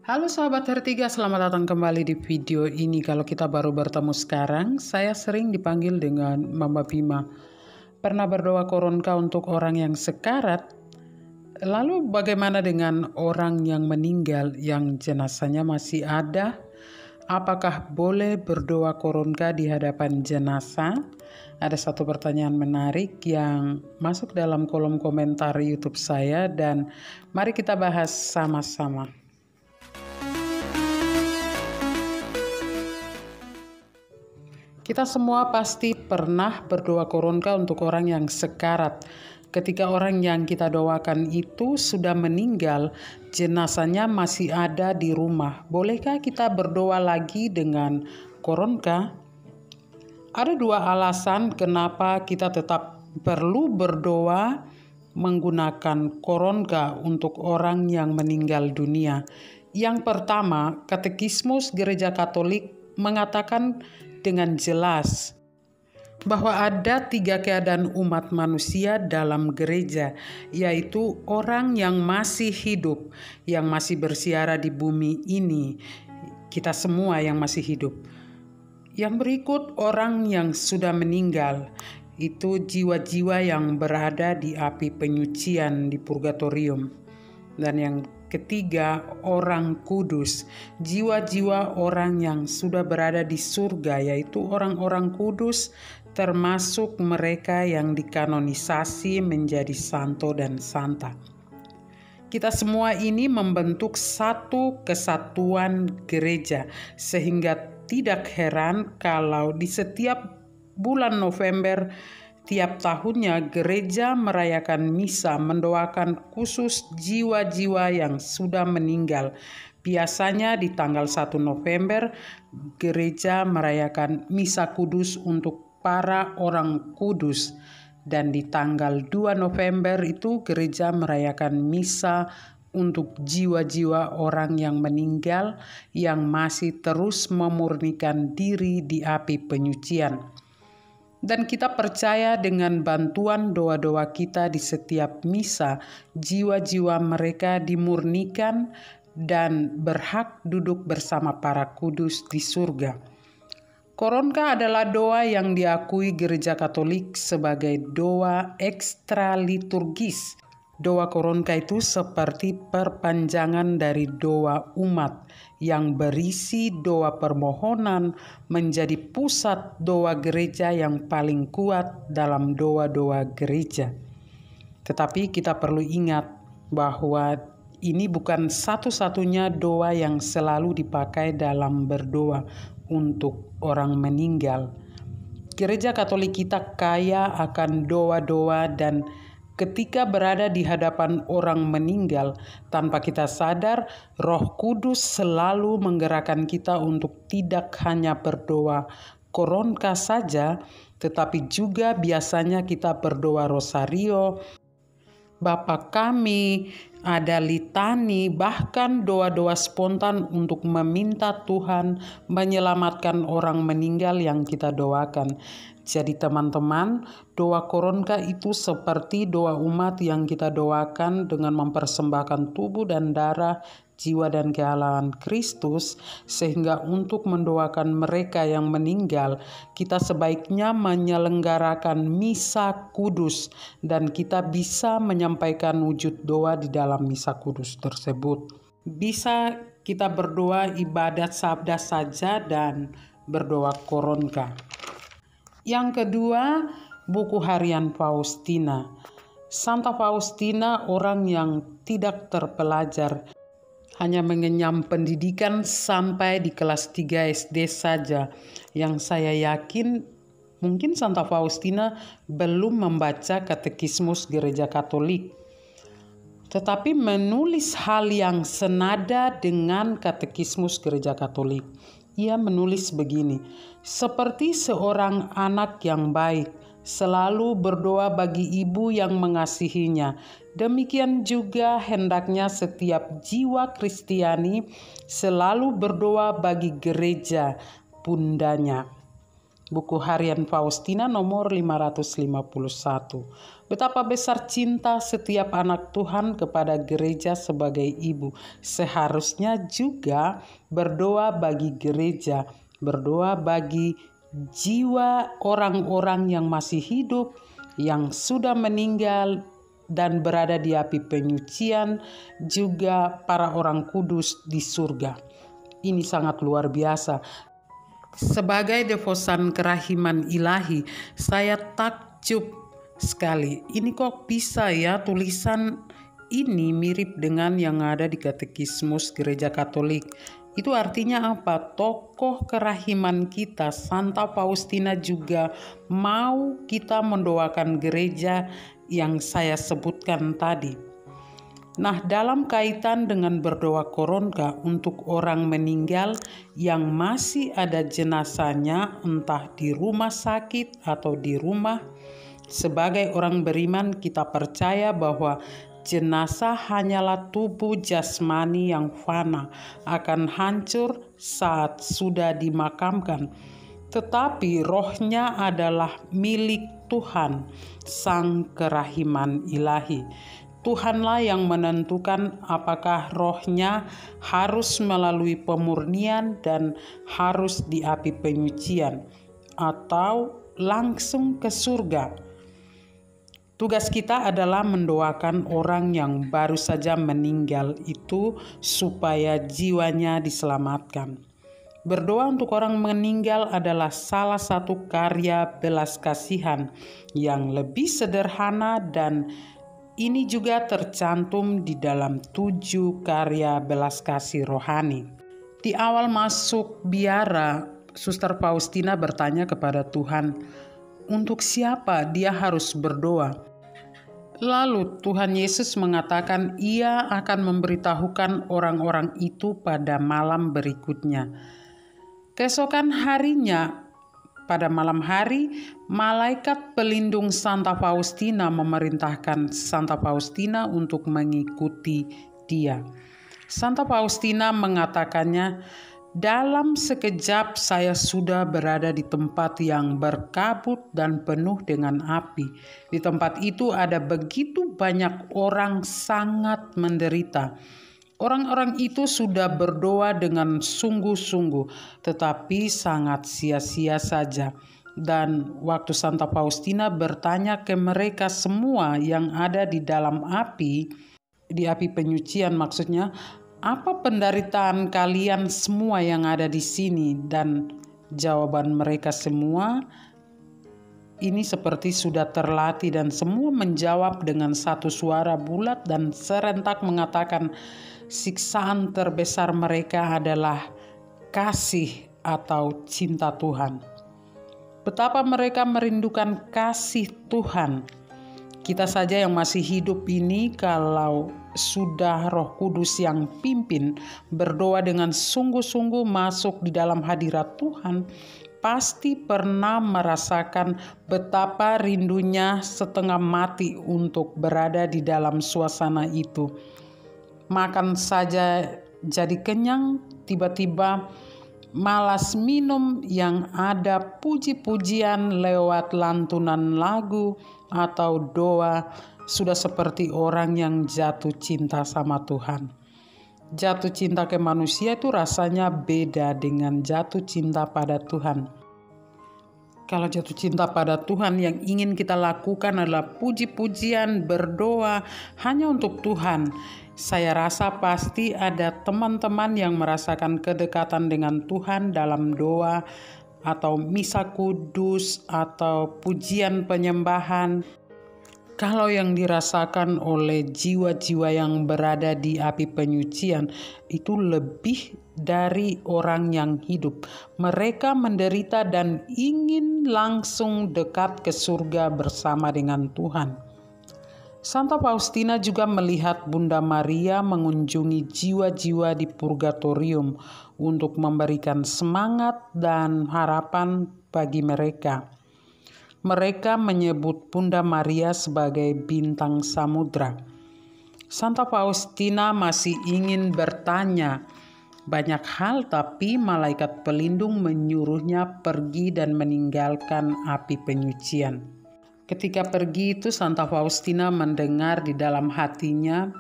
Halo sahabat Hertiga, selamat datang kembali di video ini. Kalau kita baru bertemu sekarang, saya sering dipanggil dengan Mama Bima. Pernah berdoa koronka untuk orang yang sekarat? Lalu bagaimana dengan orang yang meninggal yang jenazahnya masih ada? Apakah boleh berdoa koronka di hadapan jenazah? Ada satu pertanyaan menarik yang masuk dalam kolom komentar YouTube saya dan mari kita bahas sama-sama. Kita semua pasti pernah berdoa koronka untuk orang yang sekarat. Ketika orang yang kita doakan itu sudah meninggal, jenazahnya masih ada di rumah. Bolehkah kita berdoa lagi dengan koronka? Ada dua alasan kenapa kita tetap perlu berdoa menggunakan koronka untuk orang yang meninggal dunia. Yang pertama, Katekismus Gereja Katolik mengatakan dengan jelas bahwa ada 3 keadaan umat manusia dalam gereja, yaitu orang yang masih hidup, yang masih bersiara di bumi ini, kita semua yang masih hidup. Yang berikut orang yang sudah meninggal, itu jiwa-jiwa yang berada di api penyucian di purgatorium. Dan yang ketiga, orang kudus, jiwa-jiwa orang yang sudah berada di surga, yaitu orang-orang kudus, termasuk mereka yang dikanonisasi menjadi santo dan santa. Kita semua ini membentuk satu kesatuan gereja, sehingga tidak heran kalau di setiap bulan November tiap tahunnya gereja merayakan misa mendoakan khusus jiwa-jiwa yang sudah meninggal. Biasanya di tanggal 1 November gereja merayakan misa kudus untuk para orang kudus. Dan di tanggal 2 November itu gereja merayakan misa untuk jiwa-jiwa orang yang meninggal yang masih terus memurnikan diri di api penyucian. Dan kita percaya dengan bantuan doa-doa kita di setiap misa, jiwa-jiwa mereka dimurnikan dan berhak duduk bersama para kudus di surga. Koronka adalah doa yang diakui Gereja Katolik sebagai doa ekstra liturgis. Doa koronka itu seperti perpanjangan dari doa umat yang berisi doa permohonan menjadi pusat doa gereja yang paling kuat dalam doa-doa gereja. Tetapi kita perlu ingat bahwa ini bukan satu-satunya doa yang selalu dipakai dalam berdoa untuk orang meninggal. Gereja Katolik kita kaya akan doa-doa dan ketika berada di hadapan orang meninggal, tanpa kita sadar, Roh Kudus selalu menggerakkan kita untuk tidak hanya berdoa koronka saja, tetapi juga biasanya kita berdoa rosario, Bapa kami, ada litani, bahkan doa-doa spontan untuk meminta Tuhan menyelamatkan orang meninggal yang kita doakan. Jadi teman-teman, doa koronka itu seperti doa umat yang kita doakan dengan mempersembahkan tubuh dan darah, jiwa dan kealahan Kristus, sehingga untuk mendoakan mereka yang meninggal, kita sebaiknya menyelenggarakan misa kudus dan kita bisa menyampaikan wujud doa di dalam misa kudus tersebut. Bisa kita berdoa ibadat sabda saja dan berdoa koronka. Yang kedua, buku harian Faustina. Santa Faustina orang yang tidak terpelajar, hanya mengenyam pendidikan sampai di kelas 3 SD saja. Yang saya yakin mungkin Santa Faustina belum membaca Katekismus Gereja Katolik. Tetapi menulis hal yang senada dengan Katekismus Gereja Katolik. Ia menulis begini, seperti seorang anak yang baik, selalu berdoa bagi ibu yang mengasihinya. Demikian juga hendaknya setiap jiwa Kristiani selalu berdoa bagi gereja bundanya. Buku Harian Faustina nomor 551. Betapa besar cinta setiap anak Tuhan kepada gereja sebagai ibu. Seharusnya juga berdoa bagi gereja, berdoa bagi jiwa orang-orang yang masih hidup, yang sudah meninggal dan berada di api penyucian, juga para orang kudus di surga. Ini sangat luar biasa. Sebagai devosan kerahiman ilahi, saya takjub sekali. Ini kok bisa ya tulisan ini mirip dengan yang ada di Katekismus Gereja Katolik. Itu artinya apa? Tokoh kerahiman kita, Santa Faustina, juga mau kita mendoakan gereja yang saya sebutkan tadi. Nah, dalam kaitan dengan berdoa koronka untuk orang meninggal yang masih ada jenazahnya, entah di rumah sakit atau di rumah, sebagai orang beriman kita percaya bahwa jenazah hanyalah tubuh jasmani yang fana, akan hancur saat sudah dimakamkan. Tetapi rohnya adalah milik Tuhan, Sang Kerahiman Ilahi. Tuhanlah yang menentukan apakah rohnya harus melalui pemurnian dan harus di api penyucian atau langsung ke surga. Tugas kita adalah mendoakan orang yang baru saja meninggal itu supaya jiwanya diselamatkan. Berdoa untuk orang meninggal adalah salah satu karya belas kasihan yang lebih sederhana, dan ini juga tercantum di dalam 7 karya belas kasih rohani. Di awal masuk biara, Suster Faustina bertanya kepada Tuhan, untuk siapa dia harus berdoa? Lalu Tuhan Yesus mengatakan ia akan memberitahukan orang-orang itu pada malam berikutnya. Keesokan harinya, pada malam hari, malaikat pelindung Santa Faustina memerintahkan Santa Faustina untuk mengikuti dia. Santa Faustina mengatakannya, dalam sekejap saya sudah berada di tempat yang berkabut dan penuh dengan api. Di tempat itu ada begitu banyak orang sangat menderita. Orang-orang itu sudah berdoa dengan sungguh-sungguh, tetapi sangat sia-sia saja. Dan waktu Santa Faustina bertanya ke mereka semua yang ada di dalam api, di api penyucian maksudnya, apa penderitaan kalian semua yang ada di sini? Dan jawaban mereka semua ini seperti sudah terlatih, dan semua menjawab dengan satu suara bulat dan serentak mengatakan, siksaan terbesar mereka adalah kasih atau cinta Tuhan. Betapa mereka merindukan kasih Tuhan. Kita saja yang masih hidup ini, kalau sudah Roh Kudus yang pimpin, berdoa dengan sungguh-sungguh masuk di dalam hadirat Tuhan, pasti pernah merasakan betapa rindunya setengah mati untuk berada di dalam suasana itu. Makan saja jadi kenyang, tiba-tiba malas minum yang ada puji-pujian lewat lantunan lagu atau doa, sudah seperti orang yang jatuh cinta sama Tuhan. Jatuh cinta ke manusia itu rasanya beda dengan jatuh cinta pada Tuhan. Kalau jatuh cinta pada Tuhan, yang ingin kita lakukan adalah puji-pujian, berdoa hanya untuk Tuhan. Saya rasa pasti ada teman-teman yang merasakan kedekatan dengan Tuhan dalam doa atau misa kudus atau pujian penyembahan. Kalau yang dirasakan oleh jiwa-jiwa yang berada di api penyucian itu lebih dari orang yang hidup. Mereka menderita dan ingin langsung dekat ke surga bersama dengan Tuhan. Santa Faustina juga melihat Bunda Maria mengunjungi jiwa-jiwa di purgatorium untuk memberikan semangat dan harapan bagi mereka. Mereka menyebut Bunda Maria sebagai bintang samudra. Santa Faustina masih ingin bertanya, banyak hal, tapi malaikat pelindung menyuruhnya pergi dan meninggalkan api penyucian. Ketika pergi itu, Santa Faustina mendengar di dalam hatinya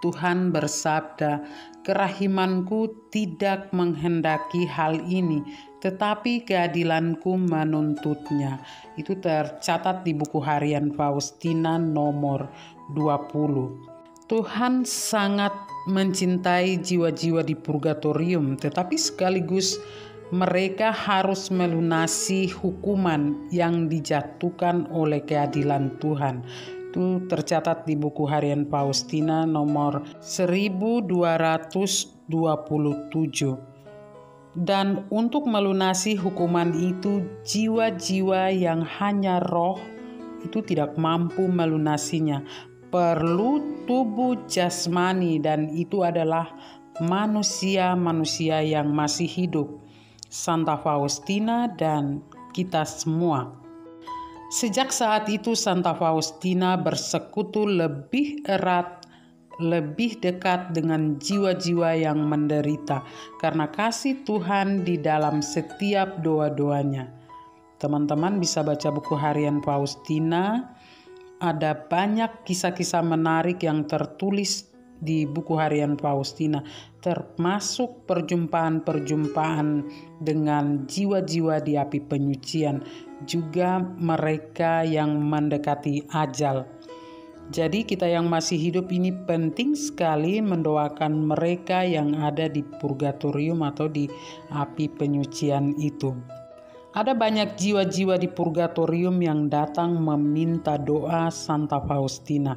Tuhan bersabda, "Kerahimanku tidak menghendaki hal ini, tetapi keadilanku menuntutnya." Itu tercatat di buku harian Faustina nomor 20. Tuhan sangat mencintai jiwa-jiwa di purgatorium, tetapi sekaligus mereka harus melunasi hukuman yang dijatuhkan oleh keadilan Tuhan. Itu tercatat di buku harian Faustina nomor 1227. Dan untuk melunasi hukuman itu, jiwa-jiwa yang hanya roh itu tidak mampu melunasinya. Perlu tubuh jasmani, dan itu adalah manusia-manusia yang masih hidup, Santa Faustina dan kita semua. Sejak saat itu Santa Faustina bersekutu lebih erat, lebih dekat dengan jiwa-jiwa yang menderita karena kasih Tuhan di dalam setiap doa-doanya. Teman-teman bisa baca buku harian Faustina. Ada banyak kisah-kisah menarik yang tertulis di buku harian Faustina, termasuk perjumpaan-perjumpaan dengan jiwa-jiwa di api penyucian, juga mereka yang mendekati ajal. Jadi kita yang masih hidup ini penting sekali mendoakan mereka yang ada di purgatorium atau di api penyucian itu. Ada banyak jiwa-jiwa di purgatorium yang datang meminta doa Santa Faustina.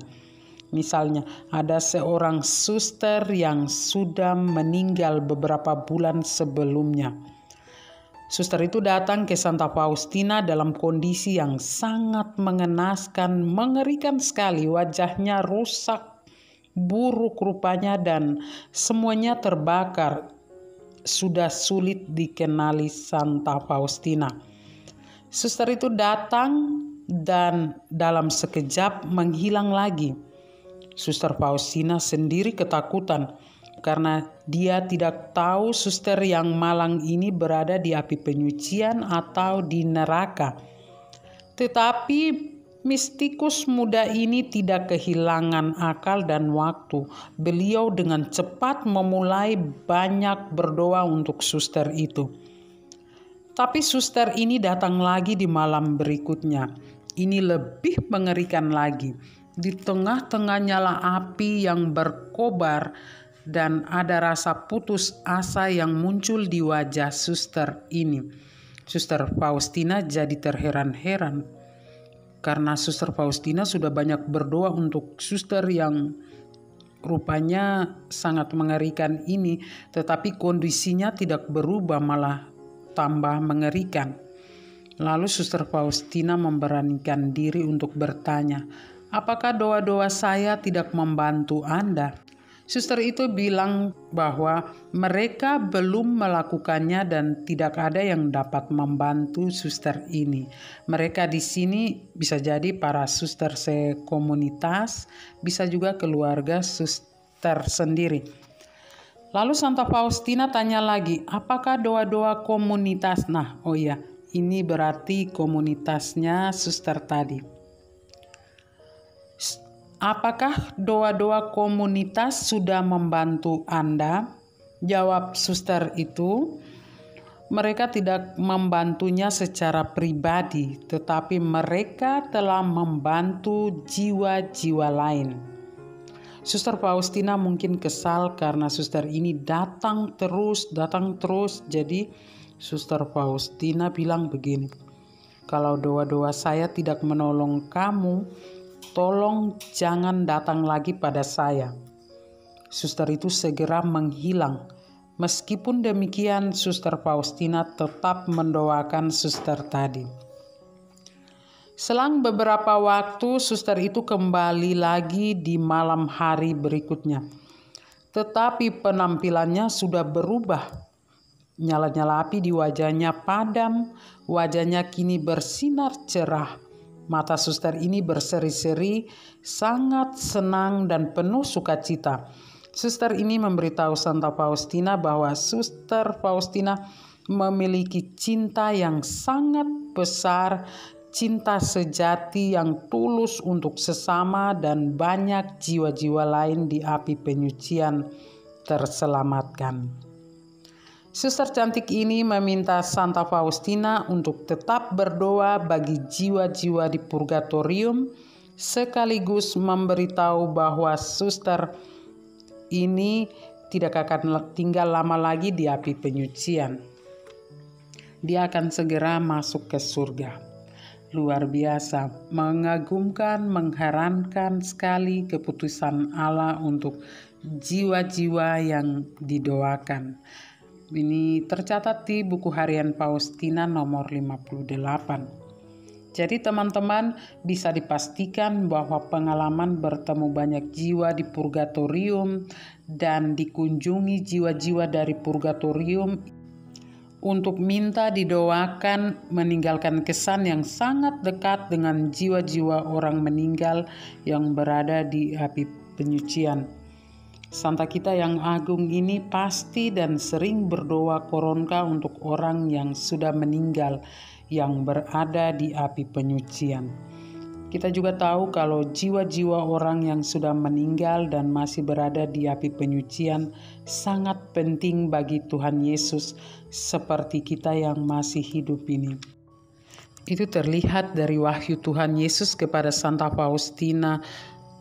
Misalnya, ada seorang suster yang sudah meninggal beberapa bulan sebelumnya. Suster itu datang ke Santa Faustina dalam kondisi yang sangat mengenaskan, mengerikan sekali. Wajahnya rusak, buruk rupanya, dan semuanya terbakar. Sudah sulit dikenali Santa Faustina. Suster itu datang dan dalam sekejap menghilang lagi. Suster Faustina sendiri ketakutan karena dia tidak tahu suster yang malang ini berada di api penyucian atau di neraka. Tetapi mistikus muda ini tidak kehilangan akal dan waktu. Beliau dengan cepat memulai banyak berdoa untuk suster itu. Tapi suster ini datang lagi di malam berikutnya. Ini lebih mengerikan lagi. Di tengah-tengah nyala api yang berkobar dan ada rasa putus asa yang muncul di wajah suster ini. Suster Faustina jadi terheran-heran. Karena Suster Faustina sudah banyak berdoa untuk suster yang rupanya sangat mengerikan ini, tetapi kondisinya tidak berubah, malah tambah mengerikan. Lalu Suster Faustina memberanikan diri untuk bertanya, "Apakah doa-doa saya tidak membantu Anda?" Suster itu bilang bahwa mereka belum melakukannya dan tidak ada yang dapat membantu suster ini. Mereka di sini bisa jadi para suster sekomunitas, bisa juga keluarga suster sendiri. Lalu Santa Faustina tanya lagi, apakah doa-doa komunitas? Ini berarti komunitasnya suster tadi. Apakah doa-doa komunitas sudah membantu Anda? Jawab suster itu, mereka tidak membantunya secara pribadi, tetapi mereka telah membantu jiwa-jiwa lain. Suster Faustina mungkin kesal karena suster ini datang terus. Jadi Suster Faustina bilang begini, "Kalau doa-doa saya tidak menolong kamu, tolong jangan datang lagi pada saya." Suster itu segera menghilang. Meskipun demikian, Suster Faustina tetap mendoakan suster tadi. Selang beberapa waktu, suster itu kembali lagi di malam hari berikutnya. Tetapi penampilannya sudah berubah. Nyala-nyala api di wajahnya padam, wajahnya kini bersinar cerah. Mata suster ini berseri-seri, sangat senang dan penuh sukacita. Suster ini memberitahu Santa Faustina bahwa Suster Faustina memiliki cinta yang sangat besar, cinta sejati yang tulus untuk sesama, dan banyak jiwa-jiwa lain di api penyucian terselamatkan. Suster cantik ini meminta Santa Faustina untuk tetap berdoa bagi jiwa-jiwa di purgatorium, sekaligus memberitahu bahwa suster ini tidak akan tinggal lama lagi di api penyucian. Dia akan segera masuk ke surga. Luar biasa, mengagumkan, mengherankan sekali keputusan Allah untuk jiwa-jiwa yang didoakan. Ini tercatat di buku harian Faustina nomor 58. Jadi teman-teman, bisa dipastikan bahwa pengalaman bertemu banyak jiwa di purgatorium dan dikunjungi jiwa-jiwa dari purgatorium untuk minta didoakan meninggalkan kesan yang sangat dekat dengan jiwa-jiwa orang meninggal yang berada di api penyucian. Santa kita yang agung ini pasti dan sering berdoa koronka untuk orang yang sudah meninggal yang berada di api penyucian. Kita juga tahu kalau jiwa-jiwa orang yang sudah meninggal dan masih berada di api penyucian sangat penting bagi Tuhan Yesus seperti kita yang masih hidup ini. Itu terlihat dari wahyu Tuhan Yesus kepada Santa Faustina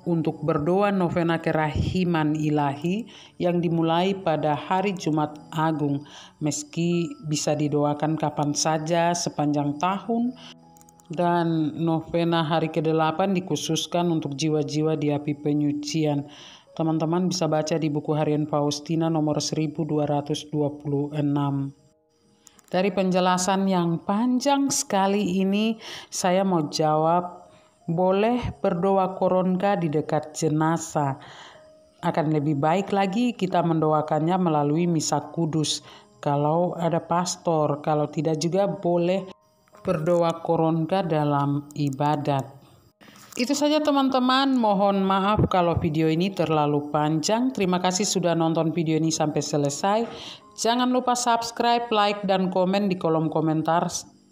untuk berdoa novena kerahiman ilahi yang dimulai pada hari Jumat Agung, meski bisa didoakan kapan saja sepanjang tahun. Dan novena hari ke-8 dikhususkan untuk jiwa-jiwa di api penyucian. Teman-teman bisa baca di buku harian Faustina nomor 1226. Dari penjelasan yang panjang sekali ini, saya mau jawab, boleh berdoa koronka di dekat jenazah. Akan lebih baik lagi kita mendoakannya melalui misa kudus. Kalau ada pastor, kalau tidak juga boleh berdoa koronka dalam ibadat. Itu saja teman-teman, mohon maaf kalau video ini terlalu panjang. Terima kasih sudah nonton video ini sampai selesai. Jangan lupa subscribe, like, dan komen di kolom komentar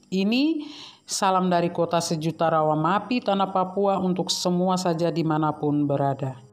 ini. Salam dari Kota Sejuta Rawamapi, Tanah Papua untuk semua saja dimanapun berada.